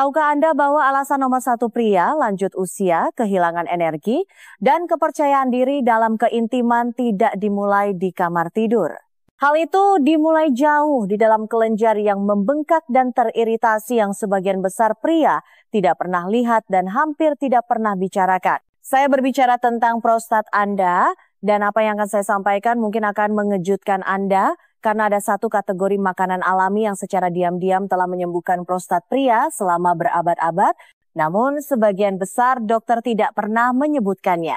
Tahukah Anda bahwa alasan nomor satu pria lanjut usia, kehilangan energi, dan kepercayaan diri dalam keintiman tidak dimulai di kamar tidur? Hal itu dimulai jauh di dalam kelenjar yang membengkak dan teriritasi yang sebagian besar pria tidak pernah lihat dan hampir tidak pernah bicarakan. Saya berbicara tentang prostat Anda, dan apa yang akan saya sampaikan mungkin akan mengejutkan Anda, karena ada satu kategori makanan alami yang secara diam-diam telah menyembuhkan prostat pria selama berabad-abad, namun sebagian besar dokter tidak pernah menyebutkannya.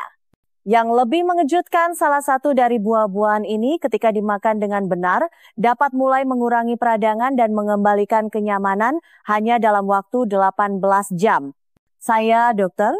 Yang lebih mengejutkan, salah satu dari buah-buahan ini ketika dimakan dengan benar dapat mulai mengurangi peradangan dan mengembalikan kenyamanan hanya dalam waktu 18 jam. Saya dokter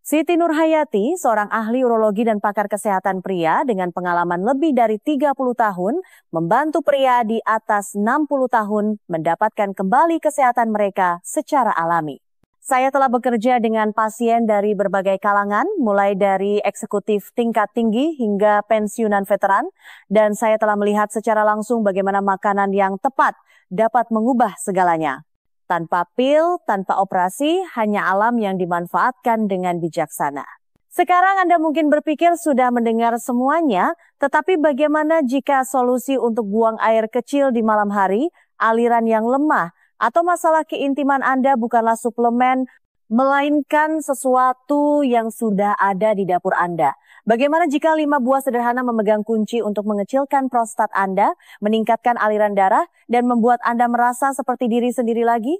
Siti Nurhayati, seorang ahli urologi dan pakar kesehatan pria dengan pengalaman lebih dari 30 tahun, membantu pria di atas 60 tahun mendapatkan kembali kesehatan mereka secara alami. Saya telah bekerja dengan pasien dari berbagai kalangan, mulai dari eksekutif tingkat tinggi hingga pensiunan veteran, dan saya telah melihat secara langsung bagaimana makanan yang tepat dapat mengubah segalanya. Tanpa pil, tanpa operasi, hanya alam yang dimanfaatkan dengan bijaksana. Sekarang Anda mungkin berpikir sudah mendengar semuanya, tetapi bagaimana jika solusi untuk buang air kecil di malam hari, aliran yang lemah, atau masalah keintiman Anda bukanlah suplemen, melainkan sesuatu yang sudah ada di dapur Anda? Bagaimana jika 5 buah sederhana memegang kunci untuk mengecilkan prostat Anda, meningkatkan aliran darah, dan membuat Anda merasa seperti diri sendiri lagi?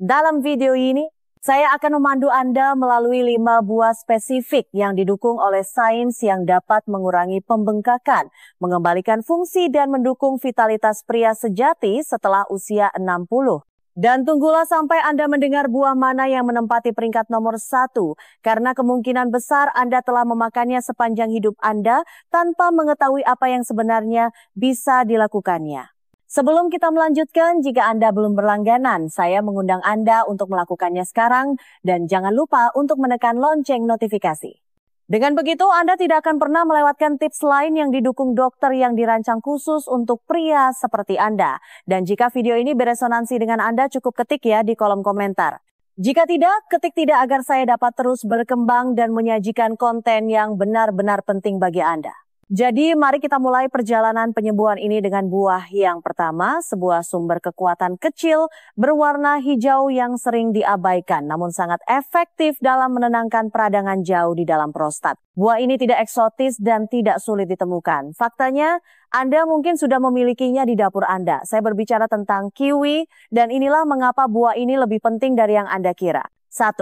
Dalam video ini, saya akan memandu Anda melalui 5 buah spesifik yang didukung oleh sains yang dapat mengurangi pembengkakan, mengembalikan fungsi, dan mendukung vitalitas pria sejati setelah usia 60. Dan tunggulah sampai Anda mendengar buah mana yang menempati peringkat nomor 1, karena kemungkinan besar Anda telah memakannya sepanjang hidup Anda tanpa mengetahui apa yang sebenarnya bisa dilakukannya. Sebelum kita melanjutkan, jika Anda belum berlangganan, saya mengundang Anda untuk melakukannya sekarang, dan jangan lupa untuk menekan lonceng notifikasi. Dengan begitu, Anda tidak akan pernah melewatkan tips lain yang didukung dokter yang dirancang khusus untuk pria seperti Anda. Dan jika video ini beresonansi dengan Anda, cukup ketik ya di kolom komentar. Jika tidak, ketik tidak agar saya dapat terus berkembang dan menyajikan konten yang benar-benar penting bagi Anda. Jadi mari kita mulai perjalanan penyembuhan ini dengan buah yang pertama, sebuah sumber kekuatan kecil berwarna hijau yang sering diabaikan namun sangat efektif dalam menenangkan peradangan jauh di dalam prostat. Buah ini tidak eksotis dan tidak sulit ditemukan. Faktanya, Anda mungkin sudah memilikinya di dapur Anda. Saya berbicara tentang kiwi, dan inilah mengapa buah ini lebih penting dari yang Anda kira. 1.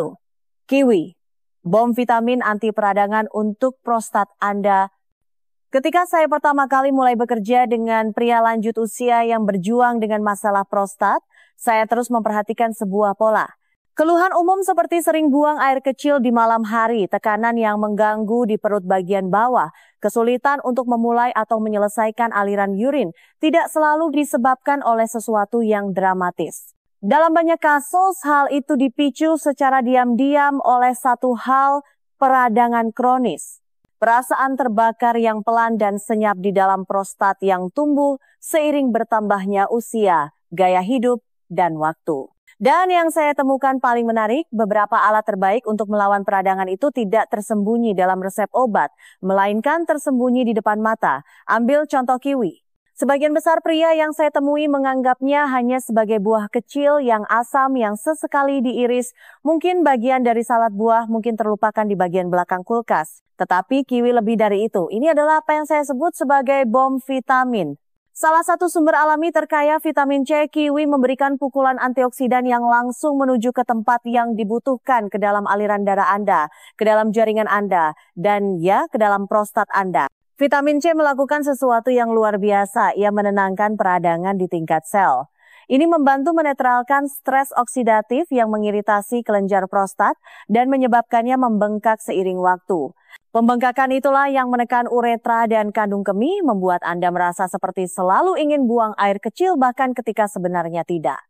Kiwi, bom vitamin anti peradangan untuk prostat Anda. Ketika saya pertama kali mulai bekerja dengan pria lanjut usia yang berjuang dengan masalah prostat, saya terus memperhatikan sebuah pola. Keluhan umum seperti sering buang air kecil di malam hari, tekanan yang mengganggu di perut bagian bawah, kesulitan untuk memulai atau menyelesaikan aliran urin, tidak selalu disebabkan oleh sesuatu yang dramatis. Dalam banyak kasus, hal itu dipicu secara diam-diam oleh satu hal, peradangan kronis. Perasaan terbakar yang pelan dan senyap di dalam prostat yang tumbuh seiring bertambahnya usia, gaya hidup, dan waktu. Dan yang saya temukan paling menarik, beberapa alat terbaik untuk melawan peradangan itu tidak tersembunyi dalam resep obat, melainkan tersembunyi di depan mata. Ambil contoh kiwi. Sebagian besar pria yang saya temui menganggapnya hanya sebagai buah kecil yang asam yang sesekali diiris. Mungkin bagian dari salad buah mungkin terlupakan di bagian belakang kulkas. Tetapi kiwi lebih dari itu. Ini adalah apa yang saya sebut sebagai bom vitamin. Salah satu sumber alami terkaya vitamin C, kiwi memberikan pukulan antioksidan yang langsung menuju ke tempat yang dibutuhkan ke dalam aliran darah Anda, ke dalam jaringan Anda, dan ya ke dalam prostat Anda. Vitamin C melakukan sesuatu yang luar biasa, ia menenangkan peradangan di tingkat sel. Ini membantu menetralkan stres oksidatif yang mengiritasi kelenjar prostat dan menyebabkannya membengkak seiring waktu. Pembengkakan itulah yang menekan uretra dan kandung kemih, membuat Anda merasa seperti selalu ingin buang air kecil bahkan ketika sebenarnya tidak.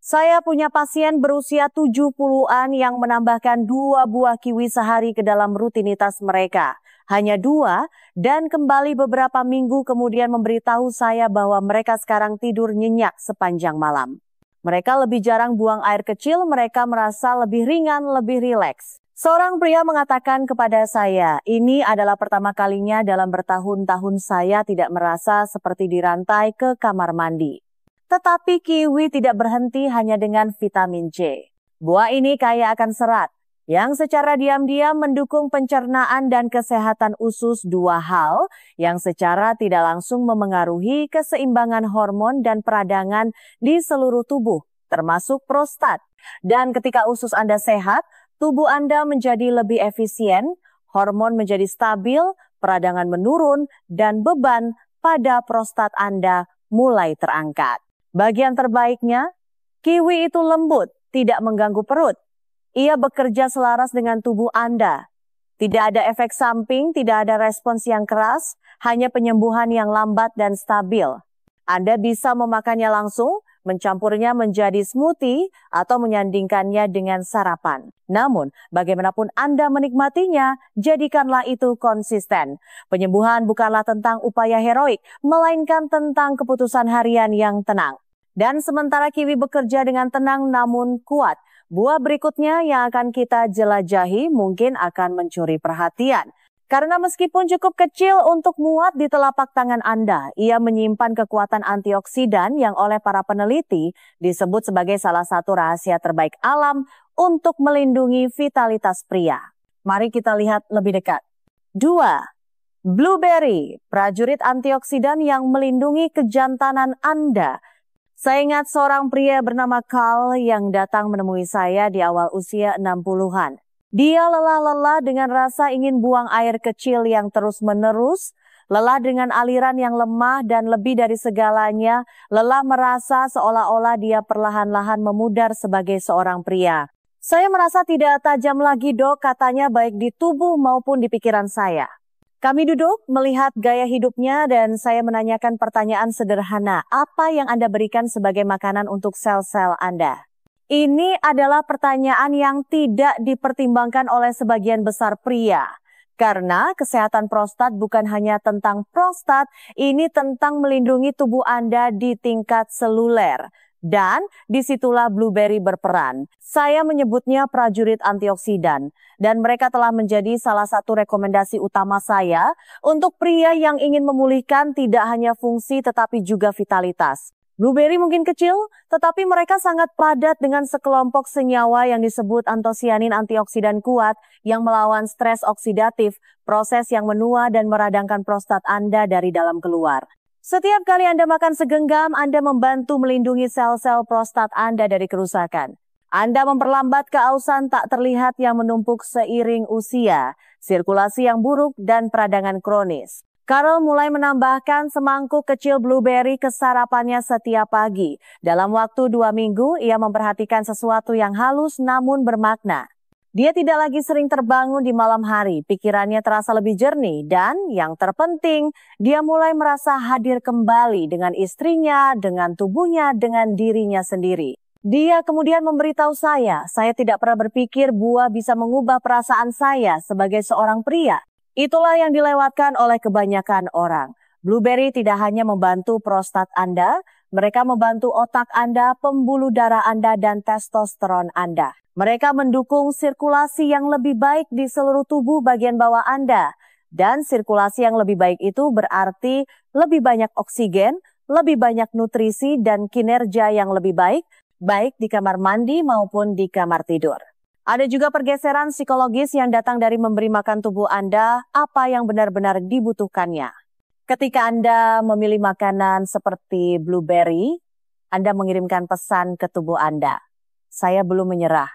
Saya punya pasien berusia 70-an yang menambahkan 2 buah kiwi sehari ke dalam rutinitas mereka. Hanya 2, dan kembali beberapa minggu kemudian memberitahu saya bahwa mereka sekarang tidur nyenyak sepanjang malam. Mereka lebih jarang buang air kecil, mereka merasa lebih ringan, lebih rileks. Seorang pria mengatakan kepada saya, ini adalah pertama kalinya dalam bertahun-tahun saya tidak merasa seperti dirantai ke kamar mandi. Tetapi kiwi tidak berhenti hanya dengan vitamin C. Buah ini kaya akan serat, yang secara diam-diam mendukung pencernaan dan kesehatan usus, dua hal yang secara tidak langsung memengaruhi keseimbangan hormon dan peradangan di seluruh tubuh, termasuk prostat. Dan ketika usus Anda sehat, tubuh Anda menjadi lebih efisien, hormon menjadi stabil, peradangan menurun, dan beban pada prostat Anda mulai terangkat. Bagian terbaiknya, kiwi itu lembut, tidak mengganggu perut. Ia bekerja selaras dengan tubuh Anda. Tidak ada efek samping, tidak ada respons yang keras, hanya penyembuhan yang lambat dan stabil. Anda bisa memakannya langsung, mencampurnya menjadi smoothie, atau menyandingkannya dengan sarapan. Namun, bagaimanapun Anda menikmatinya, jadikanlah itu konsisten. Penyembuhan bukanlah tentang upaya heroik, melainkan tentang keputusan harian yang tenang. Dan sementara kiwi bekerja dengan tenang namun kuat, buah berikutnya yang akan kita jelajahi mungkin akan mencuri perhatian. Karena meskipun cukup kecil untuk muat di telapak tangan Anda, ia menyimpan kekuatan antioksidan yang oleh para peneliti disebut sebagai salah satu rahasia terbaik alam untuk melindungi vitalitas pria. Mari kita lihat lebih dekat. 2. Blueberry, prajurit antioksidan yang melindungi kejantanan Anda. Saya ingat seorang pria bernama Carl yang datang menemui saya di awal usia 60-an. Dia lelah-lelah dengan rasa ingin buang air kecil yang terus-menerus, lelah dengan aliran yang lemah dan lebih dari segalanya, lelah merasa seolah-olah dia perlahan-lahan memudar sebagai seorang pria. Saya merasa tidak tajam lagi, Dok, katanya, baik di tubuh maupun di pikiran saya. Kami duduk melihat gaya hidupnya dan saya menanyakan pertanyaan sederhana, apa yang Anda berikan sebagai makanan untuk sel-sel Anda? Ini adalah pertanyaan yang tidak dipertimbangkan oleh sebagian besar pria. Karena kesehatan prostat bukan hanya tentang prostat, ini tentang melindungi tubuh Anda di tingkat seluler. Dan disitulah blueberry berperan. Saya menyebutnya prajurit antioksidan. Dan mereka telah menjadi salah satu rekomendasi utama saya untuk pria yang ingin memulihkan tidak hanya fungsi tetapi juga vitalitas. Blueberry mungkin kecil, tetapi mereka sangat padat dengan sekelompok senyawa yang disebut antosianin antioksidan kuat yang melawan stres oksidatif, proses yang menua dan meradangkan prostat Anda dari dalam keluar. Setiap kali Anda makan segenggam, Anda membantu melindungi sel-sel prostat Anda dari kerusakan. Anda memperlambat keausan tak terlihat yang menumpuk seiring usia, sirkulasi yang buruk, dan peradangan kronis. Carl mulai menambahkan semangkuk kecil blueberry ke sarapannya setiap pagi. Dalam waktu 2 minggu, ia memperhatikan sesuatu yang halus namun bermakna. Dia tidak lagi sering terbangun di malam hari, pikirannya terasa lebih jernih, dan yang terpenting, dia mulai merasa hadir kembali dengan istrinya, dengan tubuhnya, dengan dirinya sendiri. Dia kemudian memberitahu saya tidak pernah berpikir buah bisa mengubah perasaan saya sebagai seorang pria. Itulah yang dilewatkan oleh kebanyakan orang. Blueberry tidak hanya membantu prostat Anda, mereka membantu otak Anda, pembuluh darah Anda, dan testosteron Anda. Mereka mendukung sirkulasi yang lebih baik di seluruh tubuh bagian bawah Anda. Dan sirkulasi yang lebih baik itu berarti lebih banyak oksigen, lebih banyak nutrisi, dan kinerja yang lebih baik, baik di kamar mandi maupun di kamar tidur. Ada juga pergeseran psikologis yang datang dari memberi makan tubuh Anda apa yang benar-benar dibutuhkannya. Ketika Anda memilih makanan seperti blueberry, Anda mengirimkan pesan ke tubuh Anda. Saya belum menyerah.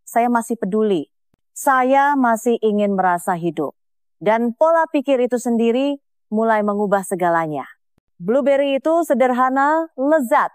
Saya masih peduli. Saya masih ingin merasa hidup. Dan pola pikir itu sendiri mulai mengubah segalanya. Blueberry itu sederhana, lezat.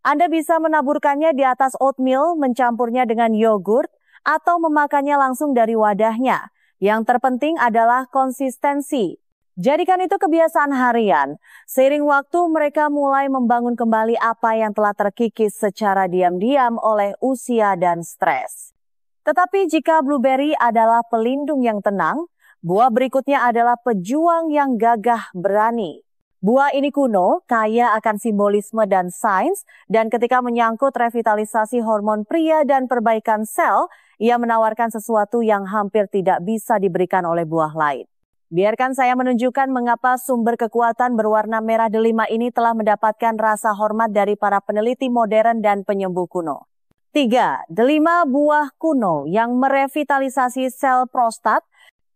Anda bisa menaburkannya di atas oatmeal, mencampurnya dengan yogurt, atau memakannya langsung dari wadahnya. Yang terpenting adalah konsistensi. Jadikan itu kebiasaan harian. Seiring waktu mereka mulai membangun kembali apa yang telah terkikis secara diam-diam oleh usia dan stres. Tetapi jika blueberry adalah pelindung yang tenang, buah berikutnya adalah pejuang yang gagah berani. Buah ini kuno, kaya akan simbolisme dan sains, dan ketika menyangkut revitalisasi hormon pria dan perbaikan sel, ia menawarkan sesuatu yang hampir tidak bisa diberikan oleh buah lain. Biarkan saya menunjukkan mengapa sumber kekuatan berwarna merah delima ini telah mendapatkan rasa hormat dari para peneliti modern dan penyembuh kuno. 3. Delima buah kuno yang merevitalisasi sel prostat.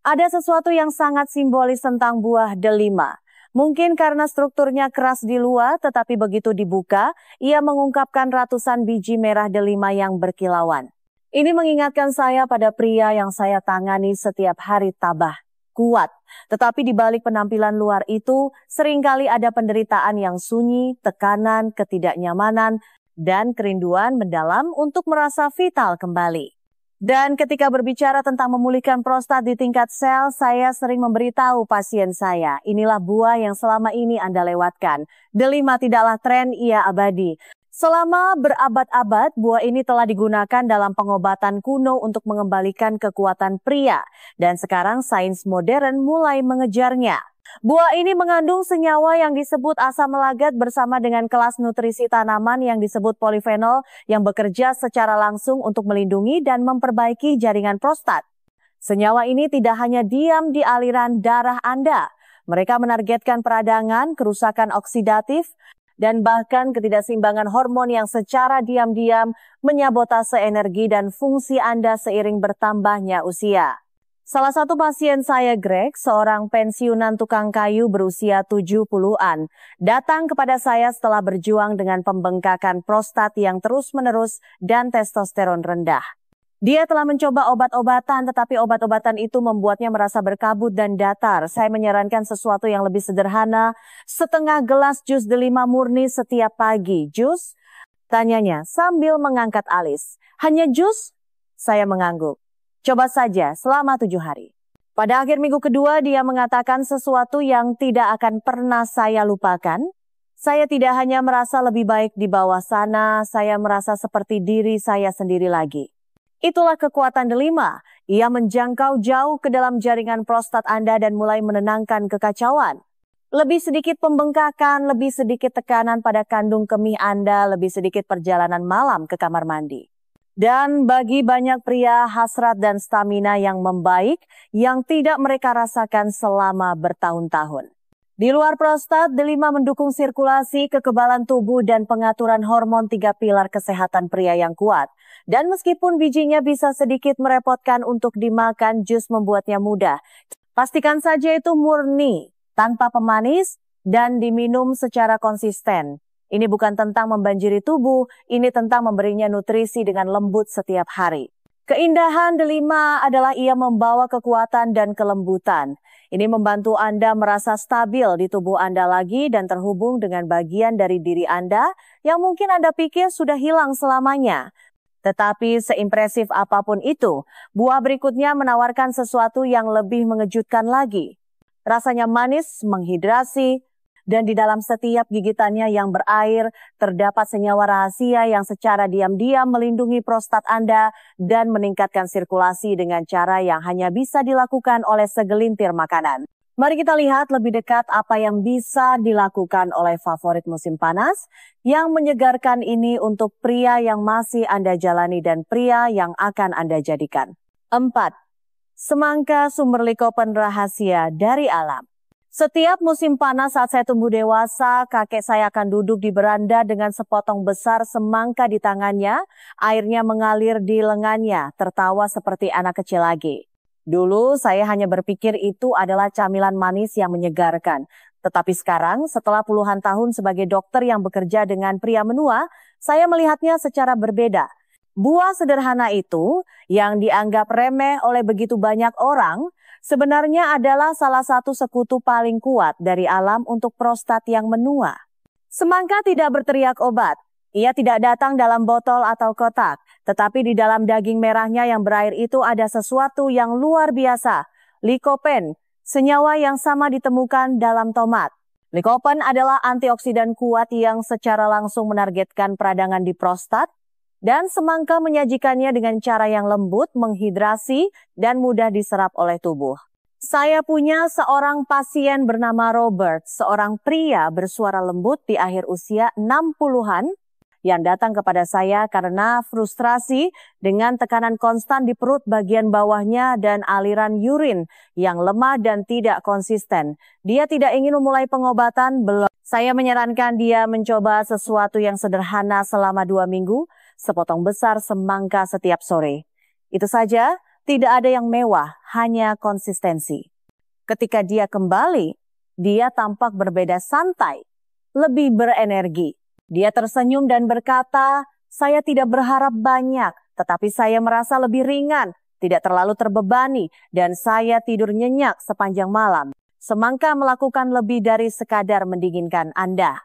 Ada sesuatu yang sangat simbolis tentang buah delima. Mungkin karena strukturnya keras di luar, tetapi begitu dibuka, ia mengungkapkan ratusan biji merah delima yang berkilauan. Ini mengingatkan saya pada pria yang saya tangani setiap hari tabah, kuat. Tetapi di balik penampilan luar itu, seringkali ada penderitaan yang sunyi, tekanan, ketidaknyamanan, dan kerinduan mendalam untuk merasa vital kembali. Dan ketika berbicara tentang memulihkan prostat di tingkat sel, saya sering memberitahu pasien saya, inilah buah yang selama ini Anda lewatkan. Delima tidaklah tren, ia abadi. Selama berabad-abad, buah ini telah digunakan dalam pengobatan kuno untuk mengembalikan kekuatan pria. Dan sekarang sains modern mulai mengejarnya. Buah ini mengandung senyawa yang disebut asam lagat bersama dengan kelas nutrisi tanaman yang disebut polifenol yang bekerja secara langsung untuk melindungi dan memperbaiki jaringan prostat. Senyawa ini tidak hanya diam di aliran darah Anda. Mereka menargetkan peradangan, kerusakan oksidatif, dan bahkan ketidakseimbangan hormon yang secara diam-diam menyabotase energi dan fungsi Anda seiring bertambahnya usia. Salah satu pasien saya, Greg, seorang pensiunan tukang kayu berusia 70-an, datang kepada saya setelah berjuang dengan pembengkakan prostat yang terus-menerus dan testosteron rendah. Dia telah mencoba obat-obatan, tetapi obat-obatan itu membuatnya merasa berkabut dan datar. Saya menyarankan sesuatu yang lebih sederhana, setengah gelas jus delima murni setiap pagi. Jus? Tanyanya sambil mengangkat alis. Hanya jus? Saya mengangguk. Coba saja selama 7 hari. Pada akhir minggu kedua, dia mengatakan sesuatu yang tidak akan pernah saya lupakan. Saya tidak hanya merasa lebih baik di bawah sana, saya merasa seperti diri saya sendiri lagi. Itulah kekuatan delima. Ia menjangkau jauh ke dalam jaringan prostat Anda dan mulai menenangkan kekacauan. Lebih sedikit pembengkakan, lebih sedikit tekanan pada kandung kemih Anda, lebih sedikit perjalanan malam ke kamar mandi. Dan bagi banyak pria, hasrat dan stamina yang membaik yang tidak mereka rasakan selama bertahun-tahun. Di luar prostat, delima mendukung sirkulasi, kekebalan tubuh, dan pengaturan hormon 3 pilar kesehatan pria yang kuat. Dan meskipun bijinya bisa sedikit merepotkan untuk dimakan, jus membuatnya mudah. Pastikan saja itu murni, tanpa pemanis, dan diminum secara konsisten. Ini bukan tentang membanjiri tubuh, ini tentang memberinya nutrisi dengan lembut setiap hari. Keindahan delima adalah ia membawa kekuatan dan kelembutan. Ini membantu Anda merasa stabil di tubuh Anda lagi dan terhubung dengan bagian dari diri Anda yang mungkin Anda pikir sudah hilang selamanya. Tetapi seimpresif apapun itu, buah berikutnya menawarkan sesuatu yang lebih mengejutkan lagi. Rasanya manis, menghidrasi, dan di dalam setiap gigitannya yang berair, terdapat senyawa rahasia yang secara diam-diam melindungi prostat Anda dan meningkatkan sirkulasi dengan cara yang hanya bisa dilakukan oleh segelintir makanan. Mari kita lihat lebih dekat apa yang bisa dilakukan oleh favorit musim panas yang menyegarkan ini untuk pria yang masih Anda jalani dan pria yang akan Anda jadikan. 4. Semangka sumber likopen rahasia dari alam. Setiap musim panas saat saya tumbuh dewasa, kakek saya akan duduk di beranda dengan sepotong besar semangka di tangannya, airnya mengalir di lengannya, tertawa seperti anak kecil lagi. Dulu saya hanya berpikir itu adalah camilan manis yang menyegarkan. Tetapi sekarang, setelah puluhan tahun sebagai dokter yang bekerja dengan pria menua, saya melihatnya secara berbeda. Buah sederhana itu, yang dianggap remeh oleh begitu banyak orang, sebenarnya adalah salah satu sekutu paling kuat dari alam untuk prostat yang menua. Semangka tidak berteriak obat. Ia tidak datang dalam botol atau kotak, tetapi di dalam daging merahnya yang berair itu ada sesuatu yang luar biasa. Likopen, senyawa yang sama ditemukan dalam tomat. Likopen adalah antioksidan kuat yang secara langsung menargetkan peradangan di prostat, dan semangka menyajikannya dengan cara yang lembut, menghidrasi, dan mudah diserap oleh tubuh. Saya punya seorang pasien bernama Robert, seorang pria bersuara lembut di akhir usia 60-an yang datang kepada saya karena frustrasi dengan tekanan konstan di perut bagian bawahnya dan aliran urin yang lemah dan tidak konsisten. Dia tidak ingin memulai pengobatan, belum. Saya menyarankan dia mencoba sesuatu yang sederhana selama 2 minggu, sepotong besar semangka setiap sore. Itu saja. Tidak ada yang mewah, hanya konsistensi. Ketika dia kembali, dia tampak berbeda santai, lebih berenergi. Dia tersenyum dan berkata, "Saya tidak berharap banyak, tetapi saya merasa lebih ringan, tidak terlalu terbebani, dan saya tidur nyenyak sepanjang malam. Semangka melakukan lebih dari sekadar mendinginkan Anda."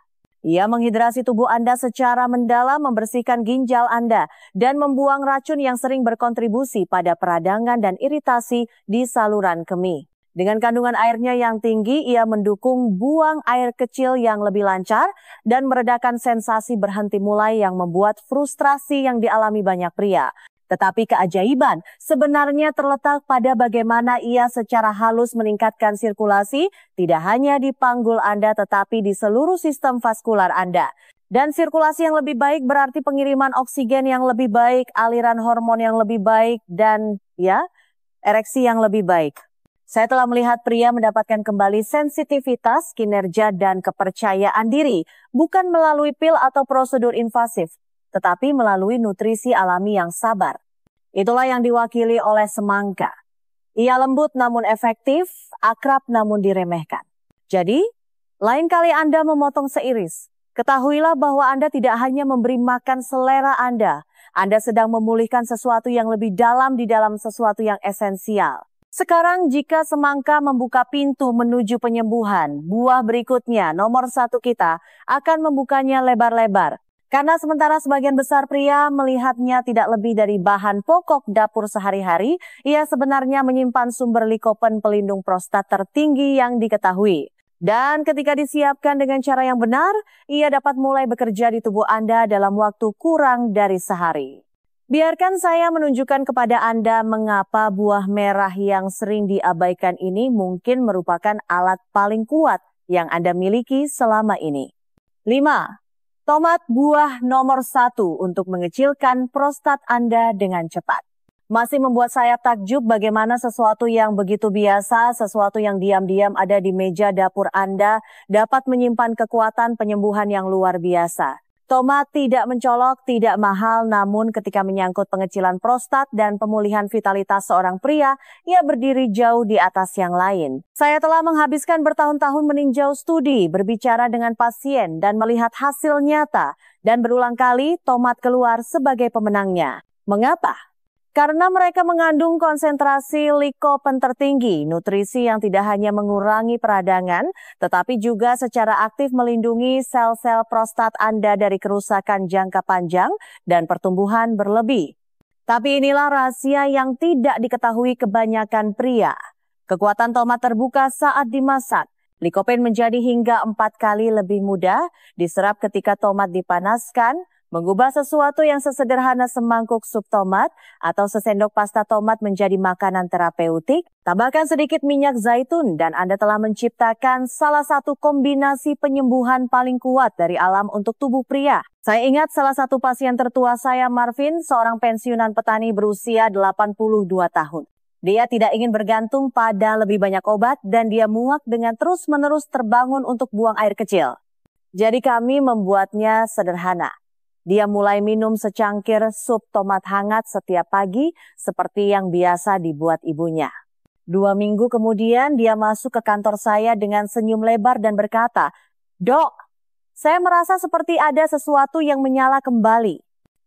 Ia menghidrasi tubuh Anda secara mendalam, membersihkan ginjal Anda, dan membuang racun yang sering berkontribusi pada peradangan dan iritasi di saluran kemih. Dengan kandungan airnya yang tinggi, ia mendukung buang air kecil yang lebih lancar dan meredakan sensasi berhenti mulai yang membuat frustrasi yang dialami banyak pria. Tetapi keajaiban sebenarnya terletak pada bagaimana ia secara halus meningkatkan sirkulasi tidak hanya di panggul Anda tetapi di seluruh sistem vaskular Anda. Dan sirkulasi yang lebih baik berarti pengiriman oksigen yang lebih baik, aliran hormon yang lebih baik, dan ereksi yang lebih baik. Saya telah melihat pria mendapatkan kembali sensitivitas, kinerja, dan kepercayaan diri, bukan melalui pil atau prosedur invasif, tetapi melalui nutrisi alami yang sabar. Itulah yang diwakili oleh semangka. Ia lembut namun efektif, akrab namun diremehkan. Jadi, lain kali Anda memotong seiris, ketahuilah bahwa Anda tidak hanya memberi makan selera Anda sedang memulihkan sesuatu yang lebih dalam di dalam sesuatu yang esensial. Sekarang jika semangka membuka pintu menuju penyembuhan, buah berikutnya, nomor 1 kita, akan membukanya lebar-lebar. Karena sementara sebagian besar pria melihatnya tidak lebih dari bahan pokok dapur sehari-hari, ia sebenarnya menyimpan sumber likopen pelindung prostat tertinggi yang diketahui. Dan ketika disiapkan dengan cara yang benar, ia dapat mulai bekerja di tubuh Anda dalam waktu kurang dari sehari. Biarkan saya menunjukkan kepada Anda mengapa buah merah yang sering diabaikan ini mungkin merupakan alat paling kuat yang Anda miliki selama ini. 5. Tomat buah nomor 1 untuk mengecilkan prostat Anda dengan cepat. Masih membuat saya takjub bagaimana sesuatu yang begitu biasa, sesuatu yang diam-diam ada di meja dapur Anda dapat menyimpan kekuatan penyembuhan yang luar biasa. Tomat tidak mencolok, tidak mahal, namun ketika menyangkut pengecilan prostat dan pemulihan vitalitas seorang pria, ia berdiri jauh di atas yang lain. Saya telah menghabiskan bertahun-tahun meninjau studi, berbicara dengan pasien, dan melihat hasil nyata, dan berulang kali tomat keluar sebagai pemenangnya. Mengapa? Karena mereka mengandung konsentrasi likopen tertinggi, nutrisi yang tidak hanya mengurangi peradangan, tetapi juga secara aktif melindungi sel-sel prostat Anda dari kerusakan jangka panjang dan pertumbuhan berlebih. Tapi inilah rahasia yang tidak diketahui kebanyakan pria. Kekuatan tomat terbuka saat dimasak. Likopen menjadi hingga 4 kali lebih mudah diserap ketika tomat dipanaskan, mengubah sesuatu yang sesederhana semangkuk sup tomat atau sesendok pasta tomat menjadi makanan terapeutik. Tambahkan sedikit minyak zaitun dan Anda telah menciptakan salah satu kombinasi penyembuhan paling kuat dari alam untuk tubuh pria. Saya ingat salah satu pasien tertua saya, Marvin, seorang pensiunan petani berusia 82 tahun. Dia tidak ingin bergantung pada lebih banyak obat dan dia muak dengan terus-menerus terbangun untuk buang air kecil. Jadi kami membuatnya sederhana. Dia mulai minum secangkir sup tomat hangat setiap pagi seperti yang biasa dibuat ibunya. 2 minggu kemudian dia masuk ke kantor saya dengan senyum lebar dan berkata, "Dok, saya merasa seperti ada sesuatu yang menyala kembali."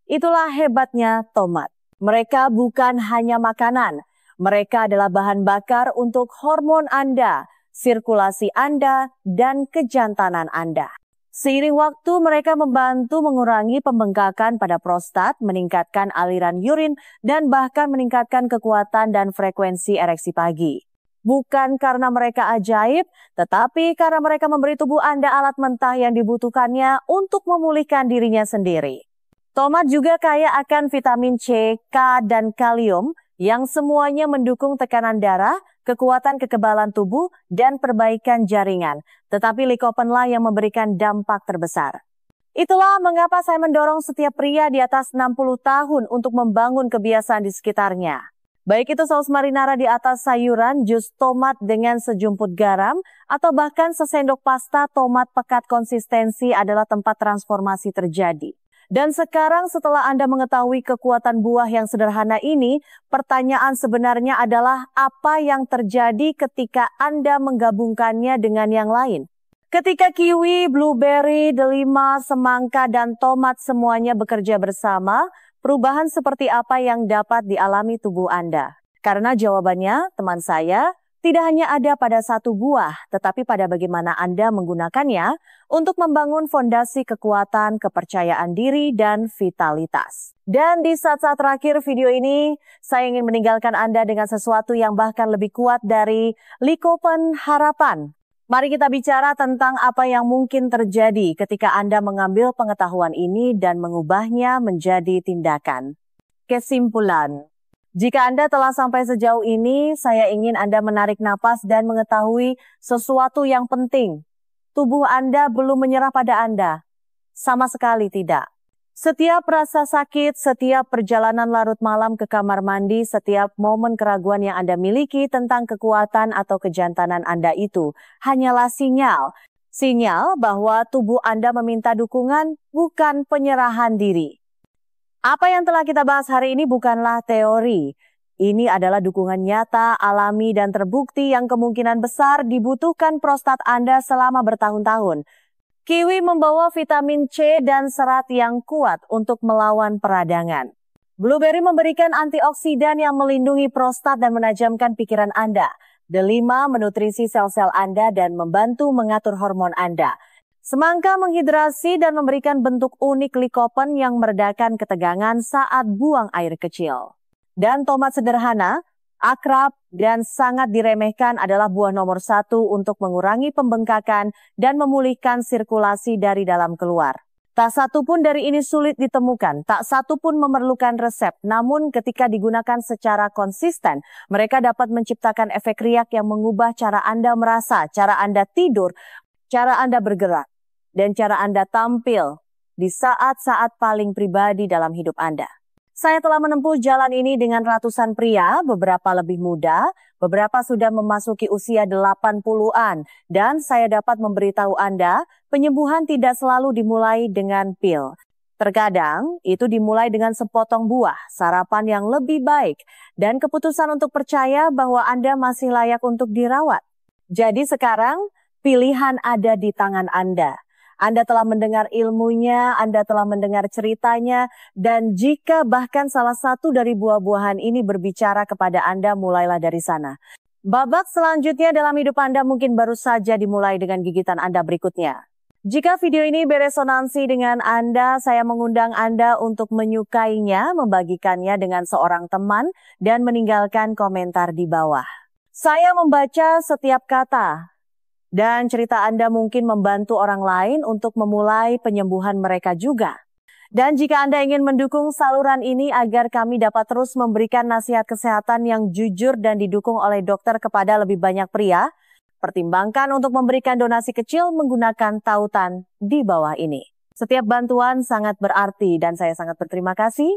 Itulah hebatnya tomat. Mereka bukan hanya makanan. Mereka adalah bahan bakar untuk hormon Anda, sirkulasi Anda, dan kejantanan Anda. Seiring waktu, mereka membantu mengurangi pembengkakan pada prostat, meningkatkan aliran urin, dan bahkan meningkatkan kekuatan dan frekuensi ereksi pagi. Bukan karena mereka ajaib, tetapi karena mereka memberi tubuh Anda alat mentah yang dibutuhkannya untuk memulihkan dirinya sendiri. Tomat juga kaya akan vitamin C, K, dan kalium yang semuanya mendukung tekanan darah, kekuatan kekebalan tubuh, dan perbaikan jaringan. Tetapi likopenlah yang memberikan dampak terbesar. Itulah mengapa saya mendorong setiap pria di atas 60 tahun untuk membangun kebiasaan di sekitarnya. Baik itu saus marinara di atas sayuran, jus tomat dengan sejumput garam, atau bahkan sesendok pasta tomat pekat konsistensi adalah tempat transformasi terjadi. Dan sekarang setelah Anda mengetahui kekuatan buah yang sederhana ini, pertanyaan sebenarnya adalah apa yang terjadi ketika Anda menggabungkannya dengan yang lain. Ketika kiwi, blueberry, delima, semangka, dan tomat semuanya bekerja bersama, perubahan seperti apa yang dapat dialami tubuh Anda? Karena jawabannya, teman saya, tidak hanya ada pada satu buah, tetapi pada bagaimana Anda menggunakannya untuk membangun fondasi kekuatan, kepercayaan diri, dan vitalitas. Dan di saat-saat terakhir video ini, saya ingin meninggalkan Anda dengan sesuatu yang bahkan lebih kuat dari likopen harapan. Mari kita bicara tentang apa yang mungkin terjadi ketika Anda mengambil pengetahuan ini dan mengubahnya menjadi tindakan. Kesimpulan. Jika Anda telah sampai sejauh ini, saya ingin Anda menarik napas dan mengetahui sesuatu yang penting. Tubuh Anda belum menyerah pada Anda. Sama sekali tidak. Setiap rasa sakit, setiap perjalanan larut malam ke kamar mandi, setiap momen keraguan yang Anda miliki tentang kekuatan atau kejantanan Anda itu hanyalah sinyal. Sinyal bahwa tubuh Anda meminta dukungan, bukan penyerahan diri. Apa yang telah kita bahas hari ini bukanlah teori. Ini adalah dukungan nyata, alami, dan terbukti yang kemungkinan besar dibutuhkan prostat Anda selama bertahun-tahun. Kiwi membawa vitamin C dan serat yang kuat untuk melawan peradangan. Blueberry memberikan antioksidan yang melindungi prostat dan menajamkan pikiran Anda. Delima menutrisi sel-sel Anda dan membantu mengatur hormon Anda. Semangka menghidrasi dan memberikan bentuk unik likopen yang meredakan ketegangan saat buang air kecil. Dan tomat sederhana, akrab, dan sangat diremehkan adalah buah nomor 1 untuk mengurangi pembengkakan dan memulihkan sirkulasi dari dalam keluar. Tak satu pun dari ini sulit ditemukan, tak satu pun memerlukan resep. Namun ketika digunakan secara konsisten, mereka dapat menciptakan efek riak yang mengubah cara Anda merasa, cara Anda tidur, cara Anda bergerak, dan cara Anda tampil di saat-saat paling pribadi dalam hidup Anda. Saya telah menempuh jalan ini dengan ratusan pria, beberapa lebih muda, beberapa sudah memasuki usia 80-an, dan saya dapat memberitahu Anda, penyembuhan tidak selalu dimulai dengan pil. Terkadang, itu dimulai dengan sepotong buah, sarapan yang lebih baik, dan keputusan untuk percaya bahwa Anda masih layak untuk dirawat. Jadi sekarang, pilihan ada di tangan Anda. Anda telah mendengar ilmunya, Anda telah mendengar ceritanya, dan jika bahkan salah satu dari buah-buahan ini berbicara kepada Anda, mulailah dari sana. Babak selanjutnya dalam hidup Anda mungkin baru saja dimulai dengan gigitan Anda berikutnya. Jika video ini beresonansi dengan Anda, saya mengundang Anda untuk menyukainya, membagikannya dengan seorang teman, dan meninggalkan komentar di bawah. Saya membaca setiap kata. Dan cerita Anda mungkin membantu orang lain untuk memulai penyembuhan mereka juga. Dan jika Anda ingin mendukung saluran ini agar kami dapat terus memberikan nasihat kesehatan yang jujur dan didukung oleh dokter kepada lebih banyak pria, pertimbangkan untuk memberikan donasi kecil menggunakan tautan di bawah ini. Setiap bantuan sangat berarti dan saya sangat berterima kasih.